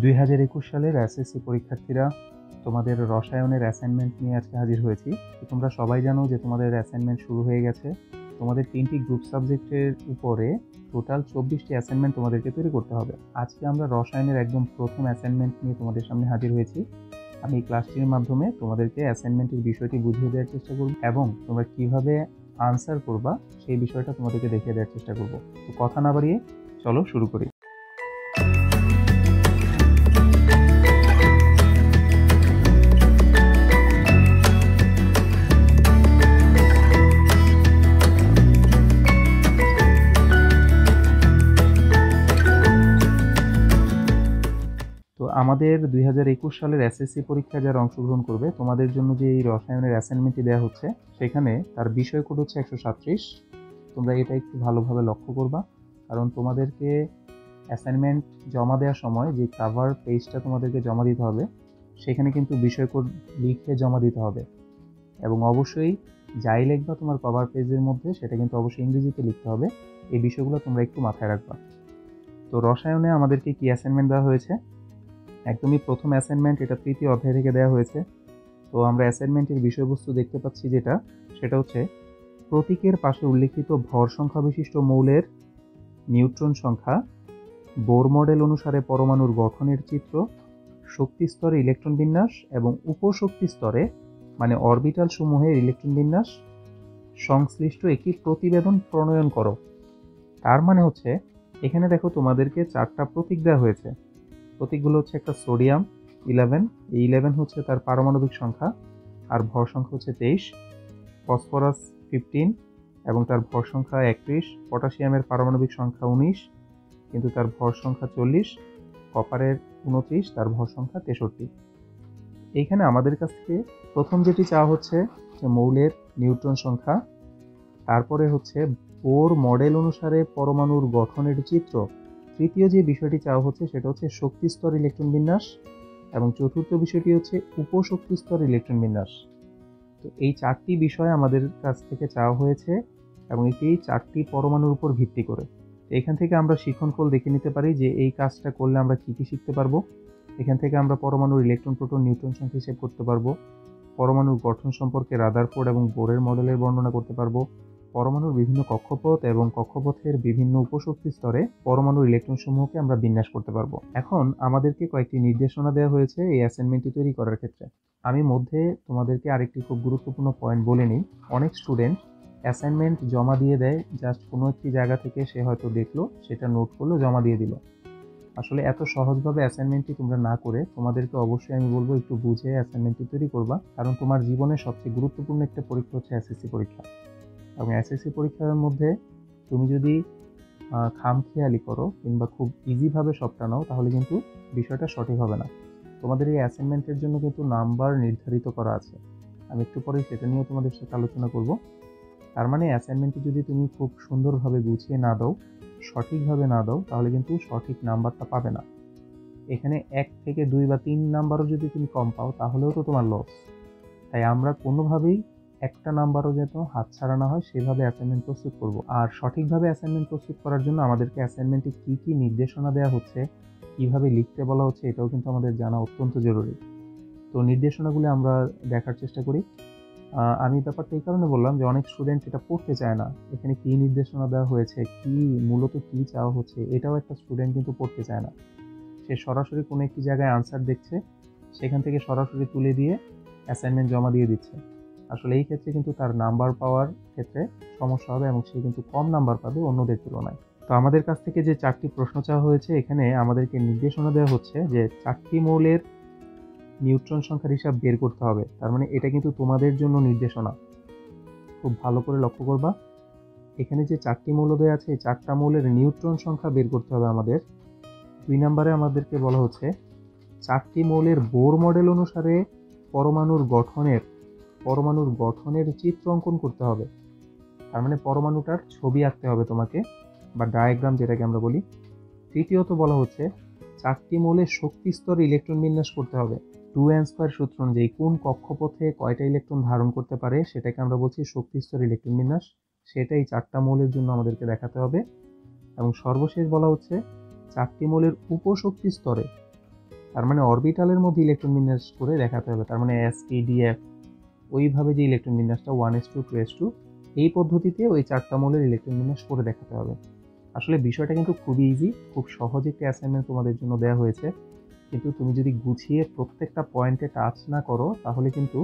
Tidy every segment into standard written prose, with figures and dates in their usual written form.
2021 সালের এসএসসি পরীক্ষার্থীরা তোমাদের রসায়নের অ্যাসাইনমেন্ট নিয়ে আজকে হাজির হয়েছি। তো তোমরা সবাই জানো যে তোমাদের অ্যাসাইনমেন্ট শুরু হয়ে গেছে। তোমাদের 3টি গ্রুপ সাবজেক্টের উপরে টোটাল 24টি অ্যাসাইনমেন্ট তোমাদেরকে তৈরি করতে হবে। আজকে আমরা রসায়নের একদম প্রথম অ্যাসাইনমেন্ট নিয়ে তোমাদের সামনে হাজির হয়েছি। আমি এই ক্লাসটির মাধ্যমে তোমাদেরকে অ্যাসাইনমেন্টের বিষয়টি বুঝিয়ে দেওয়ার চেষ্টা করব এবং তোমরা কিভাবে আনসার করবা সেই বিষয়টা তোমাদেরকে দেখিয়ে দেওয়ার চেষ্টা করব। তো কথা না বাড়িয়ে চলো শুরু করি। তো আমাদের 2021 সালের এসএসসি পরীক্ষায় যারা অংশগ্রহণ করবে তোমাদের জন্য যে এই রসায়নের অ্যাসাইনমেন্টটি দেওয়া হচ্ছে সেখানে তার বিষয় কোড হচ্ছে 137। তোমরা এটা একটু ভালোভাবে লক্ষ্য করবা, কারণ তোমাদেরকে অ্যাসাইনমেন্ট জমা দেওয়ার সময় যে কাভার পেজটা তোমাদেরকে জমা দিতে হবে সেখানে কিন্তু বিষয় কোড লিখে জমা দিতে হবে এবং অবশ্যই যাই লিখবা তোমার কভার পেজের মধ্যে সেটা কিন্তু অবশ্যই ইংরেজিতে লিখতে হবে। এই বিষয়গুলো তোমরা একটু মাথায় রাখবা। তো রসায়নে আমাদেরকে কি অ্যাসাইনমেন্ট দেওয়া হয়েছে? একদমই প্রথম অ্যাসাইনমেন্ট, এটা 3য় অধ্যায় থেকে দেওয়া হয়েছে। তো আমরা অ্যাসাইনমেন্টের বিষয়বস্তু দেখতে পাচ্ছি সেটা হচ্ছে প্রতীকের পাশে উল্লেখিত ভর সংখ্যা বিশিষ্ট মৌলের নিউট্রন সংখ্যা, বোর মডেল অনুসারে পরমাণুর গঠনের চিত্র, শক্তি স্তরে ইলেকট্রন বিন্যাস এবং উপশক্তি স্তরে মানে অরবিটাল সমূহের ইলেকট্রন বিন্যাস সংশ্লিষ্ট একটি প্রতিবেদন প্রণয়ন করো। তার মানে হচ্ছে এখানে দেখো তোমাদেরকে 4টা প্রতীক দেওয়া হয়েছে। প্রতীকগুলো হচ্ছে একটা সোডিয়াম 11, এই 11 হচ্ছে তার পারমাণবিক সংখ্যা আর ভর সংখ্যা হচ্ছে 23, ফসফরাস 15 এবং তার ভর সংখ্যা 31, পটাশিয়ামের পারমাণবিক সংখ্যা 19 কিন্তু তার ভর সংখ্যা 40, কপারের 29, তার ভর সংখ্যা 63। এইখানে আমাদের কাছ থেকে প্রথম যেটি চাওয়া হচ্ছে যে মৌলের নিউট্রন সংখ্যা, তারপরে হচ্ছে বোর মডেল অনুসারে পরমাণুর গঠনের চিত্র, তৃতীয় যে বিষয়টি চাওয়া হচ্ছে সেটা হচ্ছে শক্তি স্তর ইলেকট্রন বিন্যাস এবং চতুর্থ বিষয়টি হচ্ছে উপশক্তি স্তর ইলেকট্রন বিন্যাস। তো এই 4টি বিষয় আমাদের কাছ থেকে চাওয়া হয়েছে এবং এই 4টি পরমাণুর উপর ভিত্তি করে। এখান থেকে আমরা শিক্ষণফল দেখে নিতে পারি যে এই কাজটা করলে আমরা কি কি শিখতে পারবো। এখান থেকে আমরা পরমাণুর ইলেকট্রন প্রোটন নিউট্রন সংখ্যা হিসেব করতে পারবো, পরমাণুর গঠন সম্পর্কে রাদারফোর্ড এবং বোরের মডেলের বর্ণনা করতে পারবো, পরমাণুর বিভিন্ন কক্ষপথ এবং কক্ষপথের বিভিন্ন উপশক্তি স্তরে পরমাণুর ইলেকট্রন সমূহকে আমরা বিন্যাস করতে পারবো। এখন আমাদেরকে কয়েকটি নির্দেশনা দেওয়া হয়েছে এই অ্যাসাইনমেন্টটি তৈরি করার ক্ষেত্রে। আমি মধ্যে তোমাদেরকে আরেকটি খুব গুরুত্বপূর্ণ পয়েন্ট বলে নিই। অনেক স্টুডেন্ট অ্যাসাইনমেন্ট জমা দিয়ে দেয়, জাস্ট কোনো একটি জায়গা থেকে সে হয়তো দেখলো, সেটা নোট করলো, জমা দিয়ে দিল। আসলে এত সহজভাবে অ্যাসাইনমেন্টটি তোমরা না করে তোমাদেরকে অবশ্যই আমি বলবো একটু বুঝে অ্যাসাইনমেন্টটি তৈরি করবা, কারণ তোমার জীবনের সবচেয়ে গুরুত্বপূর্ণ একটা পরীক্ষা হচ্ছে এসএসসি পরীক্ষা। এবং এসএসসি পরীক্ষার মধ্যে তুমি যদি খামখেয়ালি করো কিংবা খুব ইজিভাবে সবটা নাও তাহলে কিন্তু বিষয়টা সঠিক হবে না। তোমাদের এই অ্যাসাইনমেন্টের জন্য কিন্তু নাম্বার নির্ধারিত করা আছে, আমি একটু পরে সেটা নিয়েও তোমাদের সাথে আলোচনা করব। তার মানে অ্যাসাইনমেন্টটি যদি তুমি খুব সুন্দরভাবে গুছিয়ে না দাও, সঠিকভাবে না দাও, তাহলে কিন্তু সঠিক নাম্বারটা পাবে না। এখানে 1 থেকে 2 বা 3 নাম্বারও যদি তুমি কম পাও তাহলেও তো তোমার লস। তাই আমরা কোনোভাবেই একটা নাম্বারও যেন হাতছাড়া না হয় সেভাবে অ্যাসাইনমেন্ট প্রস্তুত করব। আর সঠিকভাবে অ্যাসাইনমেন্ট প্রস্তুত করার জন্য আমাদেরকে অ্যাসাইনমেন্টে কী কী নির্দেশনা দেওয়া হচ্ছে, কীভাবে লিখতে বলা হচ্ছে, এটাও কিন্তু আমাদের জানা অত্যন্ত জরুরি। তো নির্দেশনাগুলো আমরা দেখার চেষ্টা করি। আমি ব্যাপারটা এই কারণে বললাম যে অনেক স্টুডেন্ট এটা পড়তে চায় না, এখানে কী নির্দেশনা দেওয়া হয়েছে, মূলত কী চাওয়া হচ্ছে, এটাও একটা স্টুডেন্ট কিন্তু পড়তে চায় না। সে সরাসরি কোনো একটি জায়গায় আনসার দেখছে, সেখান থেকে সরাসরি তুলে দিয়ে অ্যাসাইনমেন্ট জমা দিয়ে দিচ্ছে। আসলে এই ক্ষেত্রে কিন্তু তার নাম্বার পাওয়ার ক্ষেত্রে সমস্যা হবে এবং সে কিন্তু কম নাম্বার পাবে অন্যদের তুলনায়। তো আমাদের কাছ থেকে যে 4টি প্রশ্ন চাওয়া হয়েছে, এখানে আমাদেরকে নির্দেশনা দেওয়া হচ্ছে যে 4টি মৌলের নিউট্রন সংখ্যার হিসাব বের করতে হবে। তার মানে এটা কিন্তু তোমাদের জন্য নির্দেশনা, খুব ভালো করে লক্ষ্য করবা। এখানে যে 4টি মৌল দেওয়া আছে এই 4টা মৌলের নিউট্রন সংখ্যা বের করতে হবে আমাদের। 2 নম্বরে আমাদেরকে বলা হচ্ছে 4টি মৌলের বোর মডেল অনুসারে পরমাণুর গঠনের চিত্র অঙ্কন করতে হবে। তার মানে পরমাণুটার ছবি আঁকতে হবে তোমাকে, বা ডায়াগ্রাম যেটাকে আমরা বলি। তৃতীয়ত বলা হচ্ছে 4টি মৌলের শক্তি স্তরে ইলেকট্রন বিন্যাস করতে হবে। 2n² সূত্র অনুযায়ী কোন কক্ষপথে কয়টা ইলেকট্রন ধারণ করতে পারে সেটাকে আমরা বলছি শক্তি স্তর ইলেকট্রন বিন্যাস, সেটাই 4টা মৌলের জন্য আমাদেরকে দেখাতে হবে। এবং সর্বশেষ বলা হচ্ছে 4টি মৌলের উপশক্তি স্তরে তার মানে অরবিটালের মধ্যে ইলেকট্রন বিন্যাস করে দেখাতে হবে। তার মানে sp-df ওইভাবে যে ইলেকট্রন বিন্যাসটা 1s2 2s2 এই পদ্ধতিতে ওই 4টা মৌলের ইলেকট্রন বিন্যাস করে দেখাতে হবে। আসলে বিষয়টা কিন্তু খুবই ইজি, খুব সহজ একটি অ্যাসাইনমেন্ট তোমাদের জন্য দেওয়া হয়েছে, কিন্তু তুমি যদি গুছিয়ে প্রত্যেকটা পয়েন্টে টাচ না করো তাহলে কিন্তু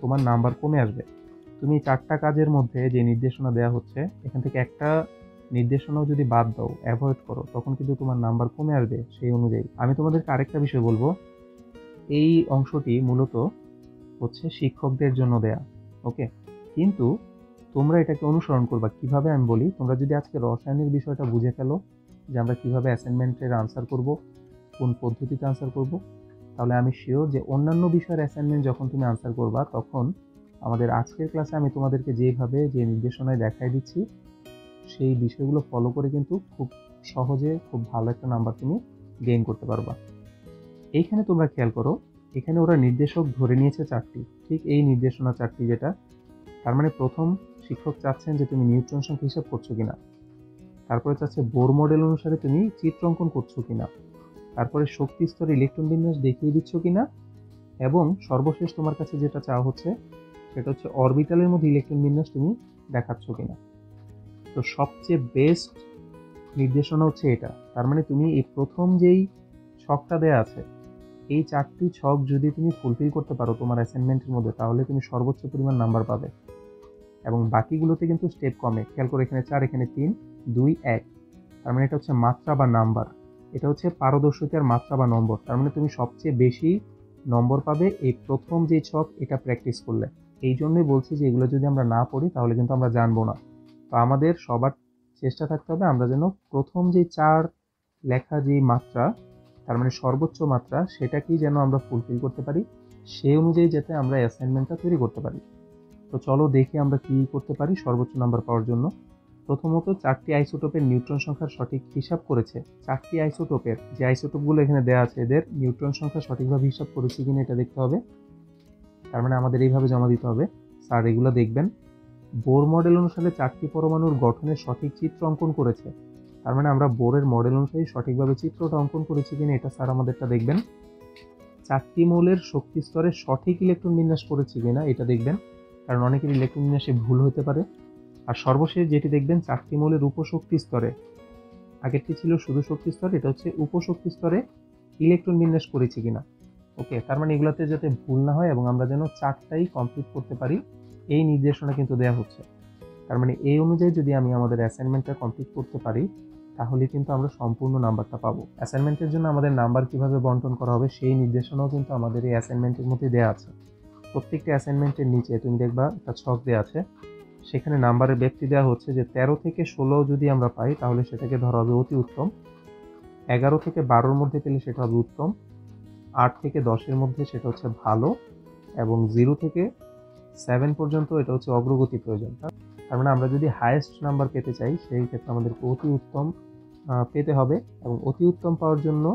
তোমার নাম্বার কমে আসবে। তুমি 4টা কাজের মধ্যে যে নির্দেশনা দেওয়া হচ্ছে এখান থেকে একটা নির্দেশনাও যদি বাদ দাও, অ্যাভয়েড করো, তখন কিন্তু তোমার নাম্বার কমে আসবে সেই অনুযায়ী। আমি তোমাদেরকে আরেকটা বিষয় বলবো, এই অংশটি মূলত হচ্ছে শিক্ষকদের জন্য দেয়া, ওকে? কিন্তু তোমরা এটাকে অনুসরণ করবা কিভাবে আমি বলি। তোমরা যদি আজকে রসায়নের বিষয়টা বুঝে ফেলো যে আমরা কিভাবে অ্যাসাইনমেন্টের আনসার করব, কোন পদ্ধতিতে আনসার করব, তাহলে আমি শিওর যে অন্যান্য বিষয়ের অ্যাসাইনমেন্ট যখন তুমি আনসার করবা তখন আমাদের আজকের ক্লাসে আমি তোমাদেরকে যেভাবে যে নির্দেশনায় দেখাই দিচ্ছি সেই বিষয়গুলো ফলো করে কিন্তু খুব সহজে খুব ভালো একটা নাম্বার তুমি গেইন করতে পারবা। এইখানে তোমরা খেয়াল করো, এখানে ওরা নির্দেশক ধরে নিয়েছে 4টি, ঠিক এই নির্দেশনা 4টি যেটা, তার মানে প্রথম শিক্ষক চাচ্ছেন যে তুমি নিউট্রন সংখ্যা হিসাব করছো কিনা, তারপরে চাচ্ছে বোর মডেল অনুসারে তুমি চিত্র অঙ্কন করছো কিনা, তারপরে শক্তি স্তরে ইলেকট্রন বিন্যাস দেখিয়ে দিচ্ছ কিনা, এবং সর্বশেষ তোমার কাছে যেটা চাওয়া হচ্ছে সেটা হচ্ছে অরবিটালের মধ্যে ইলেকট্রন বিন্যাস তুমি দেখাচ্ছ কিনা। তো সবচেয়ে বেস্ট নির্দেশনা হচ্ছে এটা। তার মানে তুমি এই প্রথম যেই ছকটা দেয়া আছে এই 4টি ছক যদি তুমি ফুলফিল করতে পারো তোমার অ্যাসাইনমেন্টের মধ্যে তাহলে তুমি সর্বোচ্চ পরিমাণ নাম্বার পাবে, এবং বাকিগুলোতে কিন্তু স্টেপ কমে। খেয়াল করে এখানে 4, এখানে 3, 2, 1, তার মানে এটা হচ্ছে মাত্রা বা নাম্বার, এটা হচ্ছে পারদর্শিতার মাত্রা বা নম্বর। তার মানে তুমি সবচেয়ে বেশি নম্বর পাবে এই প্রথম যে ছক এটা প্র্যাকটিস করলে। এই জন্যই বলছি যে এগুলো যদি আমরা না পড়ি তাহলে কিন্তু আমরা জানবো না। তো আমাদের সবার চেষ্টা থাকতে হবে আমরা যেন প্রথম যে 4 লেখা যে মাত্রা, তার মানে সর্বোচ্চ মাত্রা, সেটাকেই যেন আমরা ফুলফিল করতে পারি, সেই অনুযায়ী যাতে আমরা অ্যাসাইনমেন্টটা তৈরি করতে পারি। তো চলো দেখি আমরা কি করতে পারি সর্বোচ্চ নাম্বার পাওয়ার জন্য। প্রথমত 4টি আইসোটোপের নিউট্রন সংখ্যার সঠিক হিসাব করেছে। 4টি আইসোটোপের যে আইসোটোপগুলো এখানে দেওয়া আছে এদের নিউট্রন সংখ্যা সঠিকভাবে হিসাব করেছি কিনা এটা দেখতে হবে। তার মানে আমাদের এইভাবে জমা দিতে হবে, স্যার এগুলো দেখবেন। বোর মডেল অনুসারে 4টি পরমাণুর গঠনের সঠিক চিত্র অঙ্কন করেছে। তার মানে আমরা বোরের মডেল অনুসারে সঠিকভাবে চিত্রটা অঙ্কন করেছি কিনা এটা স্যার আমাদেরটা দেখবেন। 4টি মৌলের শক্তি স্তরে সঠিক ইলেকট্রন বিন্যাস করেছি কিনা এটা দেখবেন, কারণ অনেকের ইলেকট্রন বিন্যাসে ভুল হতে পারে। আর সর্বশেষ যেটি দেখবেন 4টি মৌলের উপশক্তি স্তরে, আগেরটি ছিল শুধু শক্তি স্তরে, এটা হচ্ছে উপশক্তি স্তরে ইলেকট্রন বিন্যাস করেছি কিনা। ওকে, তার মানে এগুলোতে যাতে ভুল না হয় এবং আমরা যেন 4টাই কমপ্লিট করতে পারি এই নির্দেশনা কিন্তু দেওয়া হচ্ছে। তার মানে এই অনুযায়ী যদি আমি আমাদের অ্যাসাইনমেন্টটা কমপ্লিট করতে পারি তাহলে কিন্তু আমরা সম্পূর্ণ নাম্বারটা পাবো। অ্যাসাইনমেন্টের জন্য আমাদের নাম্বার কিভাবে বন্টন করা হবে সেই নির্দেশনাও কিন্তু আমাদের এই অ্যাসাইনমেন্টের মধ্যে দেওয়া আছে। প্রত্যেকটি অ্যাসাইনমেন্টের নিচে তুমি দেখবা একটা ছক দেওয়া আছে, সেখানে নাম্বারের ব্যক্তি দেওয়া হচ্ছে যে 13 থেকে 16 যদি আমরা পাই তাহলে সেটাকে ধরা হবে অতি উত্তম, 11 থেকে 12-র মধ্যে পেলে সেটা হবে উত্তম, 8 থেকে 10-এর মধ্যে সেটা হচ্ছে ভালো, এবং 0 থেকে 7 পর্যন্ত এটা হচ্ছে অগ্রগতি প্রয়োজন। তার মানে আমরা যদি হাইয়েস্ট নাম্বার পেতে চাই সেই ক্ষেত্রে আমাদেরকে অতি উত্তম পেতে হবে, এবং অতি উত্তম পাওয়ার জন্য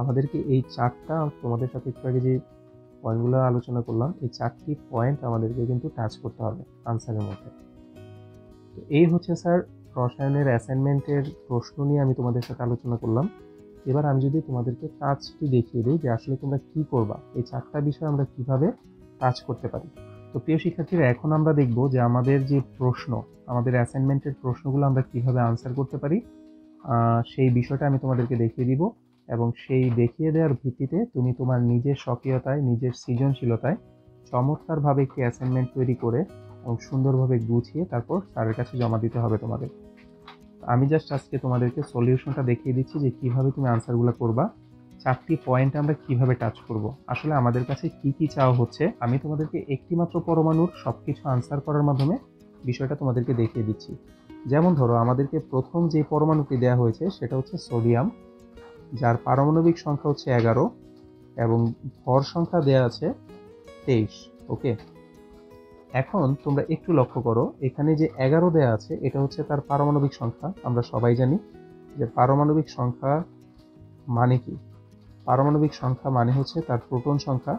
আমাদেরকে এই 4টা তোমাদের সাথে একটু আগে যে পয়েন্টগুলো আলোচনা করলাম এই 4টি পয়েন্ট আমাদেরকে কিন্তু টাচ করতে হবে আনসারের মধ্যে। তো এই হচ্ছে স্যার রসায়নের অ্যাসাইনমেন্টের প্রশ্ন নিয়ে আমি তোমাদের সাথে আলোচনা করলাম। এবার আমি যদি তোমাদেরকে কাজটি দেখিয়ে দিই যে আসলে তোমরা কি করবা, এই 4টা বিষয় আমরা কিভাবে কাজ করতে পারি। তো প্রিয় শিক্ষার্থীরা, এখন আমরা দেখব যে আমাদের যে প্রশ্ন, আমাদের অ্যাসাইনমেন্টের প্রশ্নগুলো আমরা কিভাবে আনসার করতে পারি সেই বিষয়টা আমি তোমাদেরকে দেখিয়ে দিব, এবং সেই দেখিয়ে দেওয়ার ভিত্তিতে তুমি তোমার নিজের স্বকীয়তায়, নিজের সৃজনশীলতায় চমৎকারভাবে একটি অ্যাসাইনমেন্ট তৈরি করে এবং সুন্দরভাবে গুছিয়ে তারপর স্যারের কাছে জমা দিতে হবে তোমাদের। আমি জাস্ট আজকে তোমাদেরকে সলিউশনটা দেখিয়ে দিচ্ছি যে কিভাবে তুমি আনসারগুলো করবা, 4টি পয়েন্ট আমরা কিভাবে টাচ করব। আসলে আমাদের কাছে কি কি চাওয়া হচ্ছে আমি তোমাদেরকে একটি মাত্র পরমাণুর সবকিছু আনসার করার মাধ্যমে বিষয়টা তোমাদেরকে দেখিয়ে দিচ্ছি। যেমন ধরো আমাদেরকে প্রথম যে পরমাণুটি দেওয়া হয়েছে সেটা হচ্ছে সোডিয়াম, যার পারমাণবিক সংখ্যা হচ্ছে 11 এবং ভর সংখ্যা দেওয়া আছে 23। ওকে, এখন তোমরা একটু লক্ষ্য করো এখানে যে 11 দেওয়া আছে এটা হচ্ছে তার পারমাণবিক সংখ্যা। আমরা সবাই জানি যে পারমাণবিক সংখ্যা মানে কি, পারমাণবিক সংখ্যা মানে হচ্ছে তার প্রোটন সংখ্যা।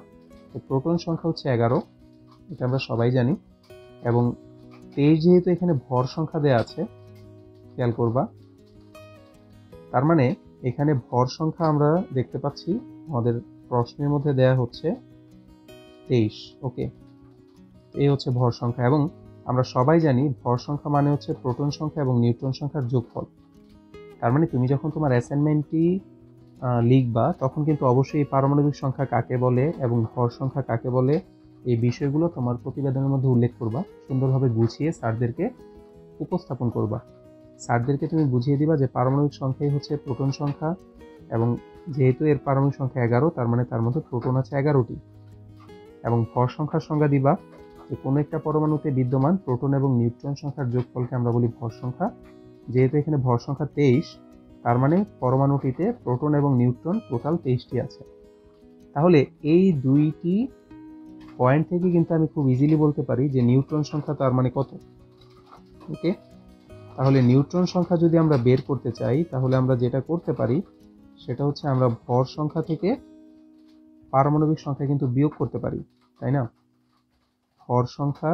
তো প্রোটন সংখ্যা হচ্ছে 11, এটা আমরা সবাই জানি, এবং 23 যেহেতু এখানে ভর সংখ্যা দেওয়া আছে খেয়াল করবা, তার মানে এখানে ভর সংখ্যা আমরা দেখতে পাচ্ছি আমাদের প্রশ্নের মধ্যে দেয়া হচ্ছে 23। ওকে, এই হচ্ছে ভর সংখ্যা, এবং আমরা সবাই জানি ভর সংখ্যা মানে হচ্ছে প্রোটন সংখ্যা এবং নিউট্রন সংখ্যার যোগফল। তার মানে তুমি যখন তোমার অ্যাসাইনমেন্টটি লিখবা তখন কিন্তু অবশ্যই পারমাণবিক সংখ্যা কাকে বলে এবং ভর সংখ্যা কাকে বলে এই বিষয়গুলো তোমার প্রতিবেদনের মধ্যে উল্লেখ করবা, সুন্দরভাবে গুছিয়ে স্যারদেরকে উপস্থাপন করবা। স্যারদেরকে তুমি বুঝিয়ে দিবা যে পারমাণবিক সংখ্যাই হচ্ছে প্রোটন সংখ্যা, এবং যেহেতু এর পারমাণবিক সংখ্যা 11, তার মানে তার মধ্যে প্রোটন আছে 11টি। এবং ভর সংখ্যার সংজ্ঞা দিবা যে কোনো একটা পরমাণুতে বিদ্যমান প্রোটন এবং নিউট্রন সংখ্যার যোগফলকে আমরা বলি ভর সংখ্যা। যেহেতু এখানে ভর সংখ্যা 23, তার মানে পরমাণুটিতে প্রোটন এবং নিউট্রন টোটাল 23টি আছে। তাহলে এই দুইটি পয়েন্ট থেকে কিন্তু আমি খুব ইজিলি বলতে পারি যে নিউট্রন সংখ্যা তার মানে কত। ওকে, তাহলে নিউট্রন সংখ্যা যদি আমরা বের করতে চাই তাহলে আমরা যেটা করতে পারি সেটা হচ্ছে আমরা ভর সংখ্যা থেকে পারমাণবিক সংখ্যা কিন্তু বিয়োগ করতে পারি, তাই না? ভর সংখ্যা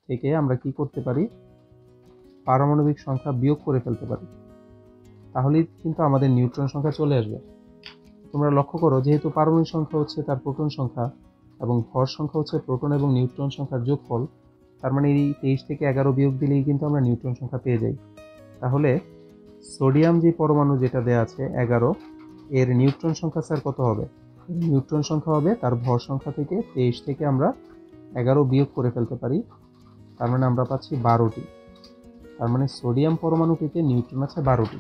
থেকে আমরা কি করতে পারি, পারমাণবিক সংখ্যা বিয়োগ করে ফেলতে পারি, তাহলেই কিন্তু আমাদের নিউট্রন সংখ্যা চলে আসবে। তোমরা লক্ষ্য করো, যেহেতু পারমাণবিক সংখ্যা হচ্ছে তার প্রোটন সংখ্যা এবং ভর সংখ্যা হচ্ছে প্রোটন এবং নিউট্রন সংখ্যার যোগফল, তার মানে এই 23 থেকে 11 বিয়োগ দিলেই কিন্তু আমরা নিউট্রন সংখ্যা পেয়ে যাই। তাহলে সোডিয়াম যে পরমাণু যেটা দেয়া আছে 11, এর নিউট্রন সংখ্যা স্যার কত হবে? নিউট্রন সংখ্যা হবে তার ভর সংখ্যা থেকে 23 থেকে আমরা 11 বিয়োগ করে ফেলতে পারি, তার মানে আমরা পাচ্ছি 12টি। তার মানে সোডিয়াম পরমাণুটিতে নিউট্রন আছে 12টি।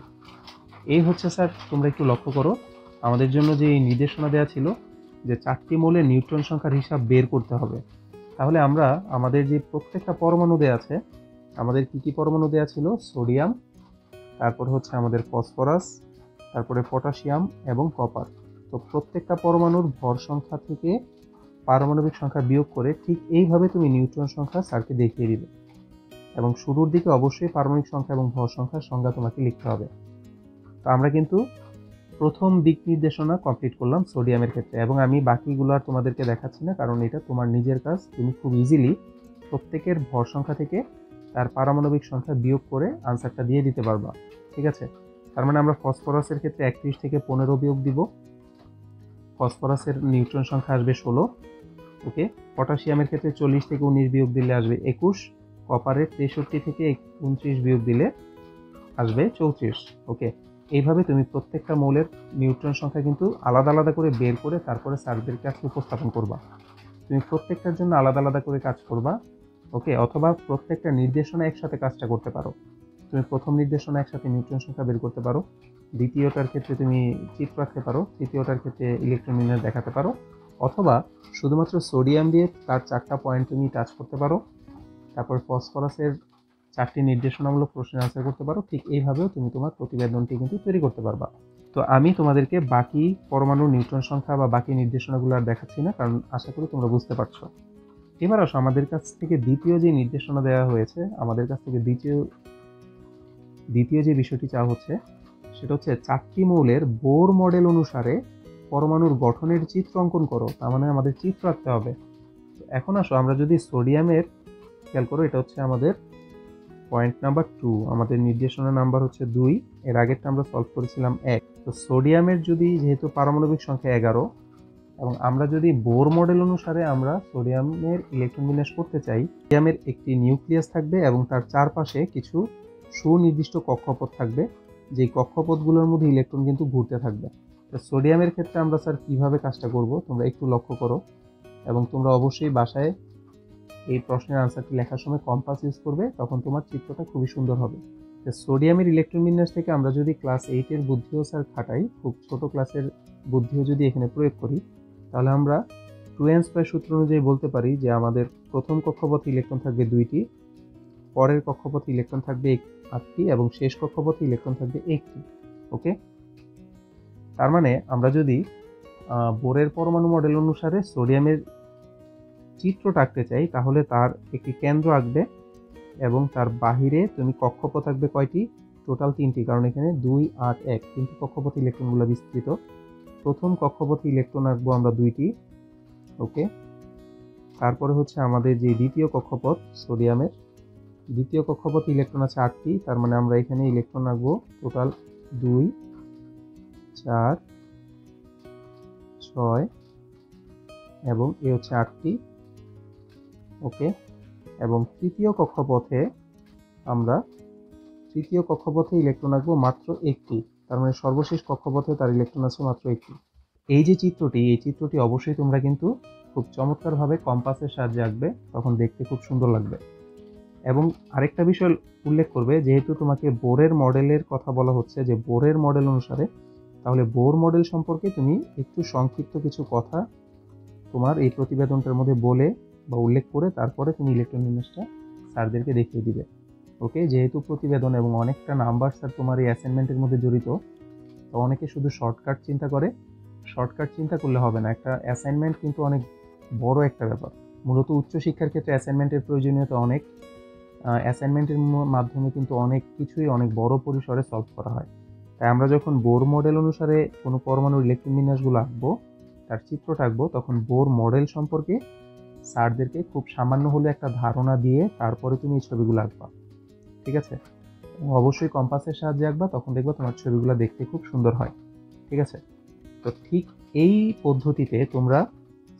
এই হচ্ছে স্যার, তোমরা একটু লক্ষ্য করো, আমাদের জন্য যে নির্দেশনা দেওয়া ছিল যে 4টি মৌলের নিউট্রন সংখ্যার হিসাব বের করতে হবে। তাহলে আমরা আমাদের যে প্রত্যেকটা পরমাণু দেয়া আছে, আমাদের কি কি পরমাণু দেয়া ছিল? সোডিয়াম, তারপর হচ্ছে আমাদের ফসফরাস, তারপরে পটাশিয়াম এবং কপার। তো প্রত্যেকটা পরমাণুর ভর সংখ্যা থেকে পারমাণবিক সংখ্যা বিয়োগ করে ঠিক এইভাবে তুমি নিউট্রন সংখ্যা স্যারকে দেখিয়ে দিবে, এবং শুরুর দিকে অবশ্যই পারমাণবিক সংখ্যা এবং ভর সংখ্যার সংজ্ঞা তোমাকে লিখতে হবে। তো আমরা কিন্তু প্রথম দিক নির্দেশনা কমপ্লিট করলাম সোডিয়ামের ক্ষেত্রে, এবং আমি বাকিগুলো আর তোমাদেরকে দেখাচ্ছি না, কারণ এটা তোমার নিজের কাজ। তুমি খুব ইজিলি প্রত্যেকের ভর সংখ্যা থেকে তার পারমাণবিক সংখ্যা বিয়োগ করে আনসারটা দিয়ে দিতে পারবা, ঠিক আছে? তার মানে আমরা ফসফরাসের ক্ষেত্রে 31 থেকে 15 বিয়োগ দিব, ফসফরাসের নিউট্রন সংখ্যা আসবে 16। ওকে, পটাশিয়ামের ক্ষেত্রে 40 থেকে 19 বিয়োগ দিলে আসবে 21, কপারের 63 থেকে 29 বিয়োগ দিলে আসবে 34। ওকে, এইভাবে তুমি প্রত্যেকটা মৌলের নিউট্রন সংখ্যা কিন্তু আলাদা আলাদা করে বের করে তারপরে স্যারদের কাছে উপস্থাপন করবা। তুমি প্রত্যেকটার জন্য আলাদা আলাদা করে কাজ করবা। ওকে, অথবা প্রত্যেকটা নির্দেশনা একসাথে কাজটা করতে পারো। তুমি প্রথম নির্দেশনা একসাথে নিউট্রন সংখ্যা বের করতে পারো, দ্বিতীয়টার ক্ষেত্রে তুমি চিত্র আঁকতে পারো, তৃতীয়টার ক্ষেত্রে ইলেকট্রন বিন্যাস দেখাতে পারো, অথবা শুধুমাত্র সোডিয়াম দিয়ে তার 4টা পয়েন্ট তুমি টাচ করতে পারো, তারপর ফসফরাসের 4টি নির্দেশনামূলক প্রশ্নের আনসার করতে পারো। ঠিক এইভাবেও তুমি তোমার প্রতিবেদনটি কিন্তু তৈরি করতে পারবা। তো আমি তোমাদেরকে বাকি পরমাণুর নিউট্রন সংখ্যা বা বাকি নির্দেশনাগুলো আর দেখাচ্ছি না, কারণ আশা করি তোমরা বুঝতে পারছো। এবার আসো, আমাদের কাছ থেকে দ্বিতীয় যে নির্দেশনা দেওয়া হয়েছে, আমাদের কাছ থেকে দ্বিতীয় যে বিষয়টি চাওয়া হচ্ছে সেটা হচ্ছে 4টি মৌলের বোর মডেল অনুসারে পরমাণুর গঠনের চিত্র অঙ্কন করো। তার মানে আমাদের চিত্র আঁকতে হবে। এখন আসো, আমরা যদি সোডিয়ামের খেয়াল করো, এটা হচ্ছে আমাদের পয়েন্ট নাম্বার 2, আমাদের নির্দেশনা নাম্বার হচ্ছে 2, এর আগেরটা আমরা সলভ করেছিলাম 1। তো সোডিয়ামের যদি, যেহেতু পারমাণবিক সংখ্যা 11, এবং আমরা যদি বোর মডেল অনুসারে আমরা সোডিয়ামের ইলেকট্রন বিন্যাস করতে চাই, সোডিয়ামের একটি নিউক্লিয়াস থাকবে এবং তার চারপাশে কিছু সুনির্দিষ্ট কক্ষপথ থাকবে, যেই কক্ষপথগুলোর মধ্যে ইলেকট্রন কিন্তু ঘুরতে থাকবে। তো সোডিয়ামের ক্ষেত্রে আমরা স্যার কিভাবে কাজটা করব তোমরা একটু লক্ষ্য করো, এবং তোমরা অবশ্যই বাসায় এই প্রশ্নের আনসারটি লেখার সময় কম্পাস ইউজ করবে, তখন তোমার চিত্রটা খুবই সুন্দর হবে। সোডিয়ামের ইলেকট্রন বিন্যাস থেকে আমরা যদি ক্লাস 8-এর বুদ্ধিও স্যার খাটাই, খুব ছোট ক্লাসের বুদ্ধিও যদি এখানে প্রয়োগ করি, তাহলে আমরা 2n² সূত্র অনুযায়ী বলতে পারি যে আমাদের প্রথম কক্ষপথে ইলেকট্রন থাকবে 2টি, পরের কক্ষপথে ইলেকট্রন থাকবে 8টি, এবং শেষ কক্ষপথে ইলেকট্রন থাকবে 1টি। ওকে, তার মানে আমরা যদি বোরের পরমাণু মডেল অনুসারে সোডিয়ামের চিত্রটা আঁকতে চাই, তাহলে তার একটি কেন্দ্র আঁকবে এবং তার বাহিরে তুমি কক্ষপথ আঁকবে কয়টি? টোটাল 3টি, কারণ এখানে 2, 8, 1 3টি কক্ষপথে ইলেকট্রনগুলো বিস্তৃত। প্রথম কক্ষপথে ইলেকট্রন আঁকবো আমরা 2টি। ওকে, তারপরে হচ্ছে আমাদের যে দ্বিতীয় কক্ষপথ সোডিয়ামের, দ্বিতীয় কক্ষপথে ইলেকট্রন আছে 8টি, তার মানে আমরা এখানে ইলেকট্রন আঁকবো টোটাল 2, 4, 6 এবং এ হচ্ছে 8টি। ওকে, এবং তৃতীয় কক্ষপথে ইলেকট্রন আঁকবো মাত্র একটি, তার মানে সর্বশেষ কক্ষপথে তার ইলেকট্রন আছে মাত্র একটি। এই চিত্রটি অবশ্যই তোমরা কিন্তু খুব চমৎকারভাবে কম্পাসের সাহায্যে আঁকবে, তখন দেখতে খুব সুন্দর লাগবে। এবং আরেকটা বিষয় উল্লেখ করবে, যেহেতু তোমাকে বোরের মডেলের কথা বলা হচ্ছে, যে বোরের মডেল অনুসারে, তাহলে বোর মডেল সম্পর্কে তুমি একটু সংক্ষিপ্ত কিছু কথা তোমার এই প্রতিবেদনটার মধ্যে বলে বা উল্লেখ করে তারপরে তুমি ইলেকট্রন বিন্যাসটা স্যারদেরকে দেখিয়ে দিবে। ওকে, যেহেতু প্রতিবেদন এবং অনেকটা নাম্বার স্যার তোমার এই অ্যাসাইনমেন্টের মধ্যে জড়িত, তো অনেকে শুধু শর্টকাট চিন্তা করে। শর্টকাট চিন্তা করলে হবে না, একটা অ্যাসাইনমেন্ট কিন্তু অনেক বড় একটা ব্যাপার। মূলত উচ্চশিক্ষার ক্ষেত্রে অ্যাসাইনমেন্টের প্রয়োজনীয়তা অনেক। অ্যাসাইনমেন্টের মাধ্যমে কিন্তু অনেক কিছুই অনেক বড় পরিসরে সলভ করা হয়। তাই আমরা যখন বোর মডেল অনুসারে কোনো পরমাণুর ইলেকট্রন বিন্যাসগুলো আঁকবো, তার চিত্রটা আঁকবো, তখন বোর মডেল সম্পর্কে স্যারদেরকে খুব সামান্য হলে একটা ধারণা দিয়ে তারপরে তুমি এই ছবিগুলো আঁকবা। ঠিক আছে? অবশ্যই কম্পাসের সাহায্যে আঁকবা, তখন দেখবা তোমার ছবিগুলো দেখতে খুব সুন্দর হয়। ঠিক আছে? তো ঠিক এই পদ্ধতিতে তোমরা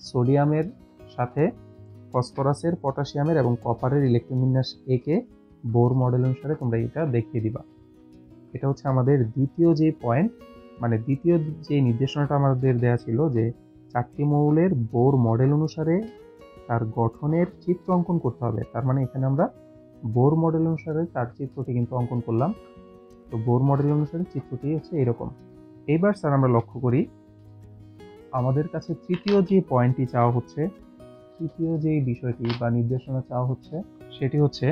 সোডিয়ামের সাথে ফসফরাসের, পটাশিয়ামের এবং কপারের ইলেকট্রন বিন্যাস এঁকে বোর মডেল অনুসারে তোমরা এটা দেখিয়ে দিবা। এটা হচ্ছে আমাদের দ্বিতীয় যে পয়েন্ট, মানে দ্বিতীয় যে নির্দেশনাটা আমাদের দেওয়া ছিল, যে 4টি মৌলের বোর মডেল অনুসারে তার গঠনের চিত্র অঙ্কন করতে হবে। তার মানে এখানে আমরা বোর মডেল অনুসারে তার চিত্রটি কিন্তু অঙ্কন করলাম। তো বোর মডেল অনুসারে চিত্রটি হচ্ছে এরকম। এইবার স্যার আমরা লক্ষ্য করি, আমাদের কাছে তৃতীয় যে পয়েন্টটি চাওয়া হচ্ছে, তৃতীয় যে বিষয়টি বা নির্দেশনা চাওয়া হচ্ছে, সেটি হচ্ছে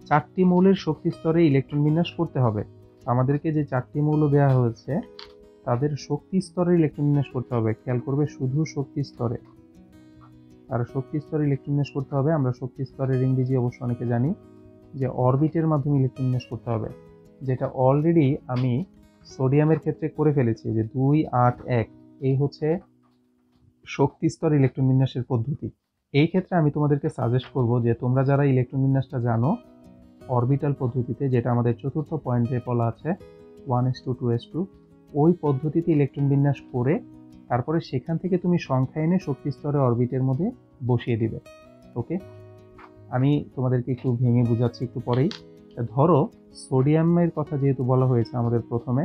4টি মৌলের শক্তি স্তরে ইলেকট্রন বিন্যাস করতে হবে। আমাদেরকে যে 4টি মৌল দেওয়া হয়েছে তাদের শক্তি স্তরে ইলেকট্রন বিন্যাস করতে হবে। খেয়াল করবে, শুধু শক্তি স্তরে, আর শক্তি স্তরে ইলেকট্রন বিন্যাস করতে হবে। আমরা শক্তি স্তরের ইংরেজি অবশ্য অনেকে জানি, যে অরবিটের মাধ্যমে ইলেকট্রন বিন্যাস করতে হবে, যেটা অলরেডি আমি সোডিয়ামের ক্ষেত্রে করে ফেলেছি, যে 2, 8, 1 এই হচ্ছে শক্তি স্তর ইলেকট্রন বিন্যাসের পদ্ধতি। এই ক্ষেত্রে আমি তোমাদেরকে সাজেস্ট করব, যে তোমরা যারা ইলেকট্রন বিন্যাসটা জানো অরবিটাল পদ্ধতিতে, যেটা আমাদের চতুর্থ পয়েন্টে বলা আছে 1s2 2s2, ওই পদ্ধতিতে ইলেকট্রন বিন্যাস করে তারপরে সেখান থেকে তুমি সংখ্যা এনে শক্তি স্তরে অরবিটের মধ্যে বসিয়ে দিবে। ওকে, আমি তোমাদেরকে একটু ভেঙে বোঝাচ্ছি একটু পরেই। ধরো সোডিয়ামের কথা যেহেতু বলা হয়েছে আমাদের প্রথমে,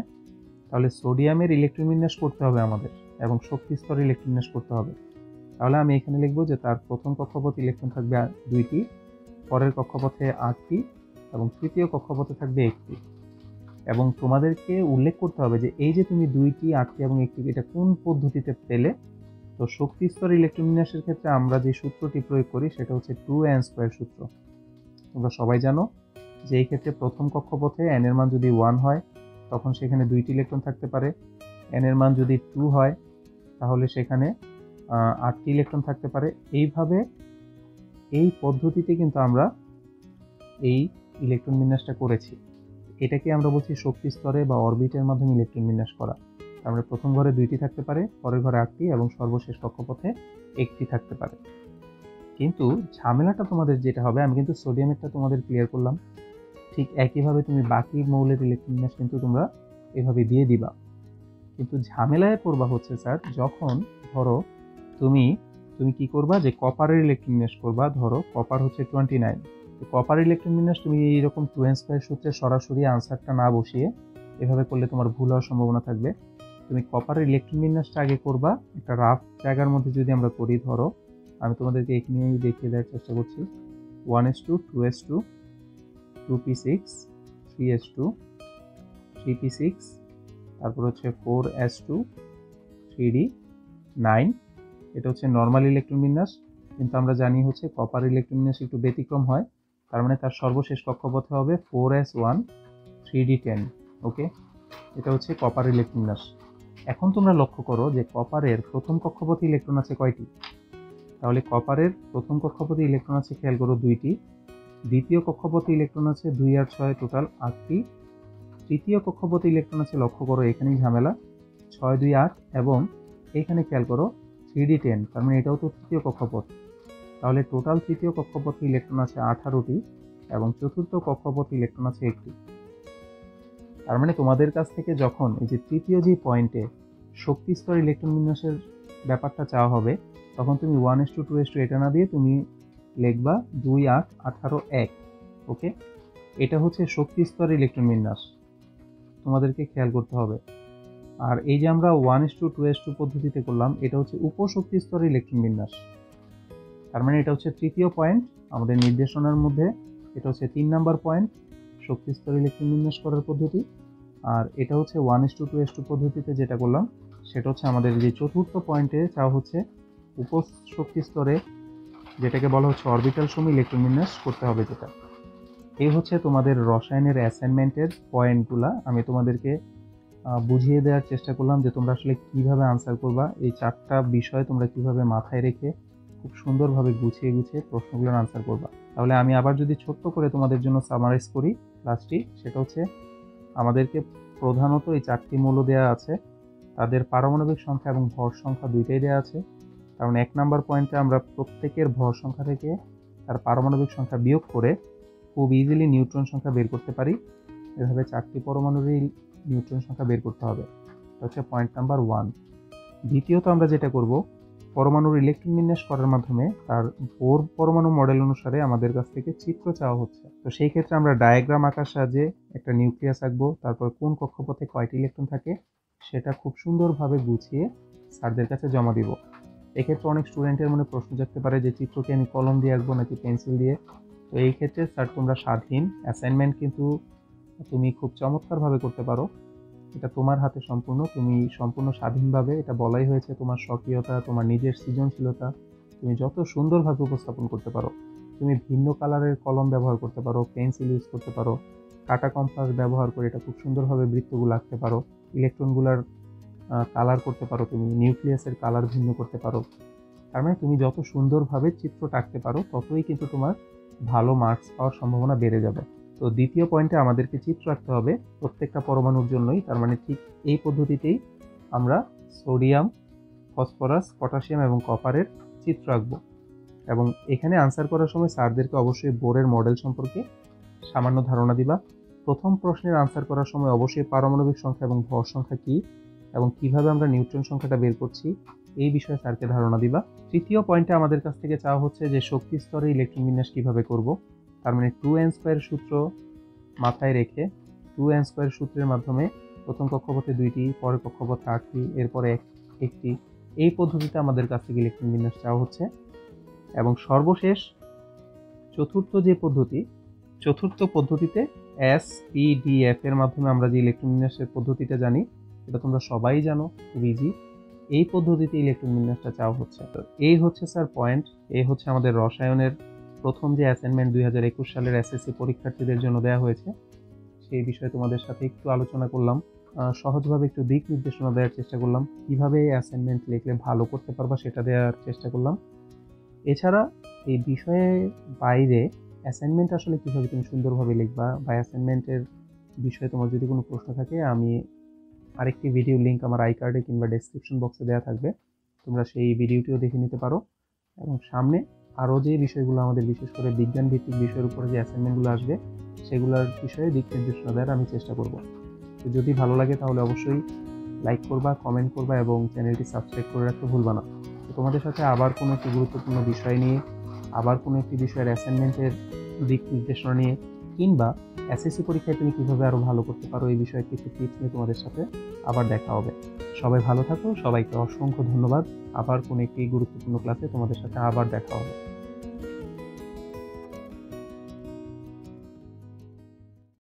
তাহলে সোডিয়ামের ইলেকট্রন বিন্যাস করতে হবে আমাদের, এবং শক্তি স্তরে ইলেকট্রন বিন্যাস করতে হবে। তাহলে আমি এখানে লিখবো যে তার প্রথম কক্ষপথে ইলেকট্রন থাকবে 2টি, পরের কক্ষপথে 8টি এবং তৃতীয় কক্ষপথে থাকবে 1টি। এবং তোমাদেরকে উল্লেখ করতে হবে যে এই যে তুমি 2টি, 8টি এবং 1টি এটা কোন পদ্ধতিতে পেলে। তো শক্তি স্তরে ইলেকট্রন বিন্যাসের ক্ষেত্রে আমরা যে সূত্রটি প্রয়োগ করি সেটা হচ্ছে 2n² সূত্র। তোমরা সবাই জানো যে এই ক্ষেত্রে প্রথম কক্ষপথে n এর মান যদি 1 হয় তখন সেখানে 2টি ইলেকট্রন থাকতে পারে, n এর মান যদি 2 হয় তাহলে সেখানে 8টি ইলেকট্রন থাকতে পারে। এইভাবে এই পদ্ধতিতে কিন্তু আমরা এই ইলেকট্রন বিন্যাসটা করেছি। এটাকে আমরা বলছি শক্তি স্তরে বা অরবিটের মাধ্যমে ইলেকট্রন বিন্যাস করা। আমরা প্রথম ঘরে 2টি থাকতে পারে, পরের ঘরে 8টি এবং সর্বশেষ কক্ষপথে 1টি থাকতে পারে। কিন্তু ঝামেলাটা তোমাদের যেটা হবে, আমি কিন্তু সোডিয়ামেরটা তোমাদের ক্লিয়ার করলাম, ঠিক একইভাবে তুমি বাকি মৌলের ইলেকট্রন বিন্যাস কিন্তু তোমরা এভাবে দিয়ে দিবা। কিন্তু ঝামেলায় পড়বা হচ্ছে স্যার, যখন ধরো তুমি কি করবা, যে কপারের ইলেকট্রন বিন্যাস করবা। ধরো কপার হচ্ছে 29, তো কপার ইলেকট্রন বিন্যাস তুমি এইরকম 2n² সূত্রে সরাসরি আনসারটা না বসিয়ে এভাবে করলে তোমার ভুল হওয়ার সম্ভাবনা থাকবে। তুমি কপারের ইলেকট্রন বিন্যাসটা আগে করবা একটা রাফ জায়গার মধ্যে। যদি আমরা করি, ধরো আমি তোমাদেরকে এখানেই দেখিয়ে দেওয়ার চেষ্টা করছি, 1s2 2s2 2p6 3s2 3p6, তারপর হচ্ছে 4s2 3d9। এটা হচ্ছে নর্মাল ইলেকট্রন বিন্যাস, কিন্তু আমরা জানি হচ্ছে কপার ইলেকট্রন বিন্যাস একটু ব্যতিক্রম হয়। তার মানে তার সর্বশেষ কক্ষপথে হবে 4s1 3d10। ওকে, এটা হচ্ছে কপার ইলেকট্রন বিন্যাস। এখন তোমরা লক্ষ্য করো যে কপারের প্রথম কক্ষপথে ইলেকট্রন আছে কয়টি। তাহলে কপারের প্রথম কক্ষপথে ইলেকট্রন আছে, খেয়াল করো, 2টি। দ্বিতীয় কক্ষপথে ইলেকট্রন আছে 2 আর 6 টোটাল 8টি। তৃতীয় কক্ষপথে ইলেকট্রন আছে, লক্ষ্য করো এখানেই ঝামেলা, 6 2 8 এবং এখানে খেয়াল করো 3d10, তার মানে এটাও তো তৃতীয় কক্ষপথ। তাহলে টোটাল তৃতীয় কক্ষপথে ইলেকট্রন আছে 18টি এবং চতুর্থ কক্ষপথে ইলেকট্রন আছে 1টি। তার মানে তোমাদের কাছ থেকে যখন এই যে তৃতীয় যে পয়েন্টে শক্তি স্তর ইলেকট্রন বিন্যাসের ব্যাপারটা চাওয়া হবে, তখন তুমি 1:2:2 এটা না দিয়ে তুমি লিখবা 2, 8, 18, 1। ওকে, এটা হচ্ছে শক্তি স্তর ইলেকট্রন বিন্যাস, তোমাদেরকে খেয়াল করতে হবে। আর এই যে আমরা 1:2:2 পদ্ধতিতে করলাম, এটা হচ্ছে উপশক্তি স্তরের ইলেকট্রন বিন্যাস। তার মানে এটা হচ্ছে তৃতীয় পয়েন্ট আমাদের নির্দেশনার মধ্যে, এটা হচ্ছে 3 নাম্বার পয়েন্ট শক্তি স্তরের ইলেকট্রন বিন্যাস করার পদ্ধতি। আর এটা হচ্ছে 1:2:2 পদ্ধতিতে যেটা করলাম, সেটা হচ্ছে আমাদের যে চতুর্থ পয়েন্টে চাওয়া হচ্ছে উপশক্তি স্তরে, যেটাকে বলা হচ্ছে অরবিটাল সমী ইলেকট্রন বিন্যাস করতে হবে যেটা। এই হচ্ছে তোমাদের রসায়নের অ্যাসাইনমেন্টের পয়েন্টগুলা। আমি তোমাদেরকে বুঝিয়ে দেওয়ার চেষ্টা করলাম যে তোমরা আসলে কিভাবে আনসার করবা, এই 4টা বিষয় তোমরা কিভাবে মাথায় রেখে খুব সুন্দরভাবে গুছিয়ে গুছিয়ে প্রশ্নগুলোর আনসার করবা। তাহলে আমি আবার যদি ছোট্ট করে তোমাদের জন্য সামারাইজ করি ক্লাসটি, সেটা হচ্ছে আমাদেরকে প্রধানত এই 4টি মৌল দেওয়া আছে, তাদের পারমাণবিক সংখ্যা এবং ভর সংখ্যা দুইটাই দেওয়া আছে। কারণ 1 নাম্বার পয়েন্টে আমরা প্রত্যেকের ভর সংখ্যা থেকে তার পারমাণবিক সংখ্যা বিয়োগ করে খুব ইজিলি নিউট্রন সংখ্যা বের করতে পারি। এভাবে 4টি পরমাণুরই নিউট্রন সংখ্যা বের করতে হবে। এটা হচ্ছে পয়েন্ট নাম্বার 1। দ্বিতীয়ত আমরা যেটা করব, পরমাণুর ইলেকট্রন বিন্যাস করার মাধ্যমে তার বোর পরমাণু মডেল অনুসারে আমাদের কাছ থেকে চিত্র চাওয়া হচ্ছে। তো সেই ক্ষেত্রে আমরা ডায়াগ্রাম আঁকার সাহায্যে একটা নিউক্লিয়াস আঁকবো, তারপর কোন কক্ষপথে কয়টি ইলেকট্রন থাকে সেটা খুব সুন্দরভাবে গুছিয়ে স্যারদের কাছে জমা দিব। এক্ষেত্রে অনেক স্টুডেন্টের মনে প্রশ্ন জাগতে পারে যে চিত্রকে আমি কলম দিয়ে আঁকবো নাকি পেন্সিল দিয়ে। তো এই ক্ষেত্রে স্যার তোমরা স্বাধীন, অ্যাসাইনমেন্ট কিন্তু তুমি খুব চমৎকারভাবে করতে পারো, এটা তোমার হাতে সম্পূর্ণ, তুমি সম্পূর্ণ স্বাধীনভাবে, এটা বলাই হয়েছে তোমার স্বকীয়তা, তোমার নিজের সৃজনশীলতা, তুমি যত সুন্দরভাবে উপস্থাপন করতে পারো। তুমি ভিন্ন কালারের কলম ব্যবহার করতে পারো, পেন্সিল ইউজ করতে পারো, কাটা কম্পাস ব্যবহার করে এটা খুব সুন্দরভাবে বৃত্তগুলো আঁকতে পারো, ইলেকট্রনগুলার কালার করতে পারো, তুমি নিউক্লিয়াসের কালার ভিন্ন করতে পারো। তার মানে তুমি যত সুন্দরভাবে চিত্রটা আঁকতে পারো ততই কিন্তু তোমার ভালো মার্কস পাওয়ার সম্ভাবনা বেড়ে যাবে। তো দ্বিতীয় পয়েন্টে আমাদেরকে চিত্র আঁকতে হবে প্রত্যেকটা পরমাণুর জন্যই। তার মানে ঠিক এই পদ্ধতিতেই আমরা সোডিয়াম, ফসফরাস, পটাশিয়াম এবং কপারের চিত্র আঁকবো। এবং এখানে আনসার করার সময় স্যারদেরকে অবশ্যই বোরের মডেল সম্পর্কে সামান্য ধারণা দিবা। প্রথম প্রশ্নের আনসার করার সময় অবশ্যই পারমাণবিক সংখ্যা এবং ভর সংখ্যা কী এবং কিভাবে আমরা নিউট্রন সংখ্যাটা বের করছি এই বিষয়ে স্যারকে ধারণা দিবা। তৃতীয় পয়েন্টে আমাদের কাছ থেকে চাওয়া হচ্ছে যে শক্তি স্তরে ইলেকট্রন বিন্যাস কিভাবে করব। তার মানে 2n² সূত্র মাথায় রেখে 2n² সূত্রের মাধ্যমে প্রথম কক্ষপথে 2টি, পরের কক্ষপথে 8টি, এরপরে একটি, এই পদ্ধতিতে আমাদের কাছ থেকে ইলেকট্রন বিন্যাস চাওয়া হচ্ছে। এবং সর্বশেষ চতুর্থ পদ্ধতিতে SPDF এর মাধ্যমে আমরা যে ইলেকট্রন বিন্যাসের পদ্ধতিটা জানি, এটা তোমরা সবাই জানো, খুব ইজি। এই পদ্ধতিতে ইলেকট্রন বিন্যাসটা চাওয়া হচ্ছে। তো এই হচ্ছে স্যার পয়েন্ট, এই হচ্ছে আমাদের রসায়নের প্রথম যে অ্যাসাইনমেন্ট 2021 সালের SSC পরীক্ষার্থীদের জন্য দেওয়া হয়েছে, সেই বিষয়ে তোমাদের সাথে একটু আলোচনা করলাম, সহজভাবে একটু দিক নির্দেশনা দেওয়ার চেষ্টা করলাম, কিভাবে অ্যাসাইনমেন্ট লিখলে ভালো করতে পারবা সেটা দেওয়ার চেষ্টা করলাম। এছাড়া এই বিষয়ে বাইরে অ্যাসাইনমেন্ট আসলে কীভাবে তুমি সুন্দরভাবে লিখবা বা অ্যাসাইনমেন্টের বিষয়ে তোমার যদি কোনো প্রশ্ন থাকে, আমি আরেকটি ভিডিও লিঙ্ক আমার আই কার্ডে কিংবা ডেসক্রিপশন বক্সে দেওয়া থাকবে, তোমরা সেই ভিডিওটিও দেখে নিতে পারো। এবং সামনে আরও যে বিষয়গুলো আমাদের বিশেষ করে বিজ্ঞান ভিত্তিক বিষয়ের উপরে যে অ্যাসাইনমেন্টগুলো আসবে সেগুলোর বিষয়ে দিক নির্দেশনা দেওয়ার আমি চেষ্টা করব। তো যদি ভালো লাগে তাহলে অবশ্যই লাইক করবা, কমেন্ট করবা এবং চ্যানেলটি সাবস্ক্রাইব করে রাখতে ভুলবা না। তো তোমাদের সাথে আবার কোনো একটি গুরুত্বপূর্ণ বিষয় নিয়ে, আবার কোনো একটি বিষয়ের অ্যাসাইনমেন্টের দিক নির্দেশনা নিয়ে, কিংবা SSC পরীক্ষায় তুমি কীভাবে আরও ভালো করতে পারো এই বিষয়ে কিছু টিপস নিয়ে তোমাদের সাথে আবার দেখা হবে। সবাই ভালো থাকো, সবাইকে অসংখ্য ধন্যবাদ। আবার কোনো একটি গুরুত্বপূর্ণ ক্লাসে তোমাদের সাথে আবার দেখা হবে।